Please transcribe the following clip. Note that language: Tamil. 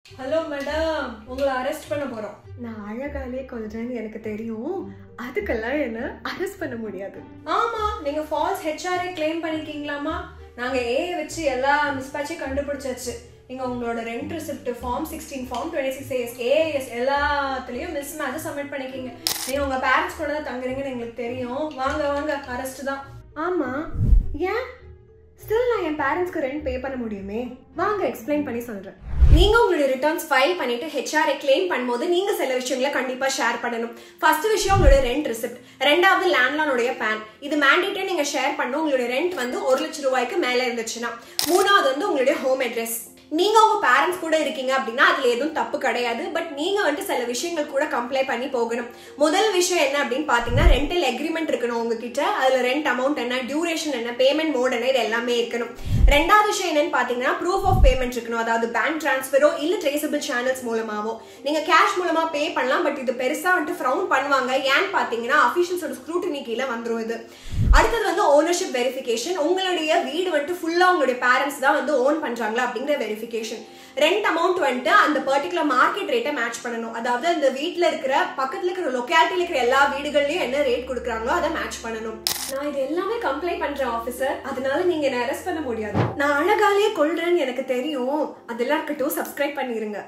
ஹலோ மேடம், உங்களை அரெஸ்ட் பண்ண போறோம். நான் அழகாலே கொல்றேன்னு எனக்கு தெரியும். அதுக்கெல்லாம் என்ன அரெஸ்ட் பண்ண முடியாது. ஆமா, நீங்க ஃபால்ஸ் ஹெச்ஆர்ஏ கிளைம் பண்ணிருக்கீங்களாமா? நாங்க ஏ வச்சு எல்லா மிஸ்பேட்சையும் கண்டுபிடிச்சாச்சு. நீங்க உங்களோட rent receipt, form 16, form 26AS, AAS எல்லாத்துலயும் மிஸ் மேட்ச் சப்மிட் பண்ணிருக்கீங்க. நீங்க உங்க பேரண்ட்ஸ் கூட தான் தங்குறீங்கன்னு எங்களுக்கு தெரியும். வாங்க வாங்க, அரெஸ்ட் தான். ஆமா, ஏன் ஸ்டில் நான் என் பேரண்ட்ஸ்க்கு ரெண்ட் பே பண்ண முடியுமே? வாங்க எக்ஸ்பிளைன் பண்ணி சொல்றேன். நீங்க உங்களுடைய ரிட்டர்ன்ஸ் ஃபைல் பண்ணிட்டு ஹெச்ஆர்ஏ கிளைம் பண்ணும்போது நீங்க சில விஷயங்களை கண்டிப்பா ஷேர் பண்ணணும். ஃபர்ஸ்ட் விஷயம் உங்களுடைய ரெண்ட் ரிசிப்ட், ரெண்டாவது லேண்ட்லார்டோட பேன். இது மேண்டேட்டரி நீங்க ஷேர் பண்ணணும். உங்களுடைய ரெண்ட் வந்து 1 லட்சம் ரூபாய்க்கு மேல இருந்துச்சுன்னா. மூணாவது வந்து உங்களுடைய ஹோம் அட்ரஸ். நீங்க உங்க பேரண்ட்ஸ் கூட இருக்கீங்க அப்படின்னா அதுல எதுவும் தப்பு கிடையாது. பட் நீங்க வந்து சில விஷயங்கள் கூட கம்ப்ளை பண்ணி போகணும். முதல் விஷயம் என்ன அப்படின்னு பாத்தீங்கன்னா, ரெண்டல் அக்ரிமெண்ட் இருக்கணும் உங்ககிட்ட. அதுல ரெண்ட் அமௌண்ட் என்ன, டியூரேஷன் என்ன, பேமெண்ட் மோட் என்ன, இது எல்லாமே இருக்கணும். ரெண்டாவது விஷயம் என்னன்னு பாத்தீங்கன்னா, ப்ரூஃப் ஆஃப் பேமெண்ட் இருக்கணும். அதாவது பேங்க் டிரான்ஸ்பரோ இல்ல ட்ரேசபிள் சேனல்ஸ் மூலமாவோ. நீங்க கேஷ் மூலமா பே பண்ணலாம். பட் இது பெருசா வந்து ஃப்ரௌன் பண்ணுவாங்க. ஏன்னு பாத்தீங்கன்னா அபிஷியல்ஸோட ஸ்க்ரூட்டினி கீழே வந்துரும் இது. அடுத்தது வந்து ஓனர்ஷிப் வெரிஃபிகேஷன். உங்களுடைய வீடு வந்து ஃபுல்லா உங்களுடைய பேரண்ட்ஸ் தான் வந்து ஓன் பண்றாங்களா அப்படிங்கிற வெரிஃபிகேஷன். ரெண்ட் அமௌண்ட் வந்துட்டு அந்த பர்டிகுலர் மார்க்கெட் ரேட்டை மேட்ச் பண்ணணும். அதாவது அந்த வீட்டுல இருக்கிற பக்கத்துல இருக்கிற லொக்காலிட்டியில இருக்கிற எல்லா வீடுகள்லயும் என்ன ரேட் கொடுக்குறாங்களோ அதை மேட்ச் பண்ணணும். நான் இது எல்லாமே கம்ப்ளை பண்றேன் ஆஃபீஸர். அதனால நீங்க என்ன அரெஸ்ட் பண்ண முடியாது. நான் அழகாலே கொல்றேன்னு எனக்கு தெரியும். அதெல்லாம் இருக்கட்டும், சப்ஸ்கிரைப் பண்ணிருங்க.